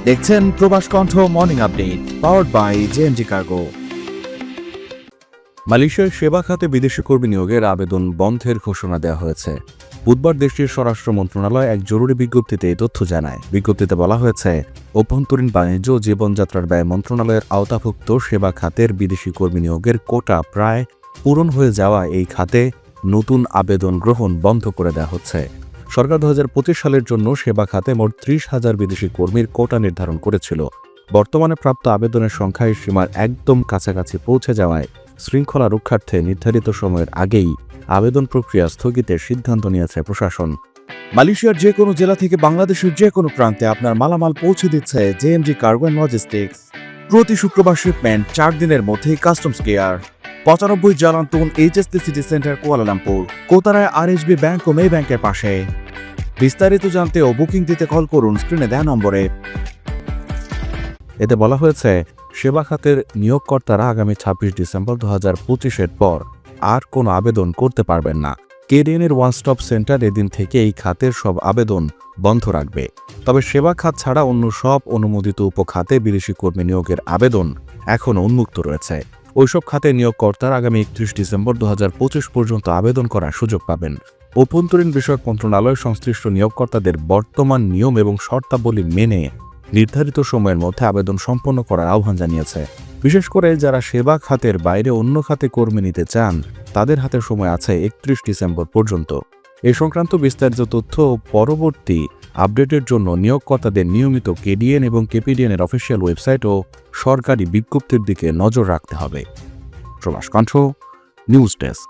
দেখছেন প্রবাস কণ্ঠ morning update powered by JMG cargo. মালয়েশিয়ার সেবা খাতে বিদেশি কর্মী নিয়োগের আবেদন বন্ধের ঘোষণা দেওয়া হয়েছে। বুধবার দেশটির স্বরাষ্ট্র মন্ত্রণালয় এক জরুরি বিজ্ঞপ্তিতে এই তথ্য জানায়। বিজ্ঞপ্তিতে বলা হয়েছে, অভ্যন্তরীণ বাণিজ্য ও জীবনযাত্রার ব্যয় মন্ত্রণালয়ের আওতাভুক্ত সেবা খাতের বিদেশি কর্মী নিয়োগের কোটা প্রায় পূরণ হয়ে যাওয়া এই খাতে নতুন আবেদন গ্রহণ বন্ধ করে দেওয়া হচ্ছে। সরকার 2025 সালের জন্য সেবা খাতে মোট 30,000 বিদেশি কর্মীর কোটা নির্ধারণ করেছিল। বর্তমানে প্রাপ্ত আবেদনের সংখ্যা এই সীমার একদম কাছাকাছি পৌঁছে যাওয়ায় শৃঙ্খলা রক্ষার্থে নির্ধারিত সময়ের আগেই আবেদন প্রক্রিয়া স্থগিতের সিদ্ধান্ত নিয়েছে প্রশাসন। মালয়েশিয়ার যে কোনো জেলা থেকে বাংলাদেশের যে কোনো প্রান্তে আপনার মালামাল পৌঁছে দিচ্ছে জেএমজি কার্গো অ্যান্ড লজিস্টিক্স। প্রতি শুক্রবার শিপমেন্ট 4 দিনের মধ্যেই customs care. 95 Jalan Tun HST city centre Kuala Lumpur, কোতারায় আরএসবি ব্যাংক ও মে ব্যাংকের পাশে। বিস্তারিত জানতে ও বুকিং দিতে কল করুন স্ক্রিনে দেওয়া নম্বরে। এতে বলা হয়েছে, সেবা খাতের নিয়োগকর্তারা আগামী 26 ডিসেম্বর 2025-এর পর আর কোনো আবেদন করতে পারবেন না। কেডিএনের ওয়ান স্টপ সেন্টার এদিন থেকে এই খাতের সব আবেদন বন্ধ রাখবে। তবে সেবা খাত ছাড়া অন্য সব অনুমোদিত উপখাতে বিদেশি কর্মী নিয়োগের আবেদন এখনও উন্মুক্ত রয়েছে। ওইসব খাতে নিয়োগকর্তারা আগামী 31 ডিসেম্বর 2025 পর্যন্ত আবেদন করার সুযোগ পাবেন। অভ্যন্তরীণ বিষয়ক মন্ত্রণালয় সংশ্লিষ্ট নিয়োগকর্তাদের বর্তমান নিয়ম এবং শর্তাবলী মেনে নির্ধারিত সময়ের মধ্যে আবেদন সম্পন্ন করার আহ্বান জানিয়েছে। বিশেষ করে যারা সেবা খাতের বাইরে অন্য খাতে কর্মী নিতে চান, তাদের হাতে সময় আছে 31 ডিসেম্বর পর্যন্ত। এ সংক্রান্ত বিস্তারিত তথ্য ও পরবর্তী আপডেটের জন্য নিয়োগকর্তাদের নিয়মিত কেডিএন এবং কেপিডিএনের অফিসিয়াল ওয়েবসাইট ও সরকারি বিজ্ঞপ্তির দিকে নজর রাখতে হবে। প্রবাস কণ্ঠ নিউজ ডেস্ক।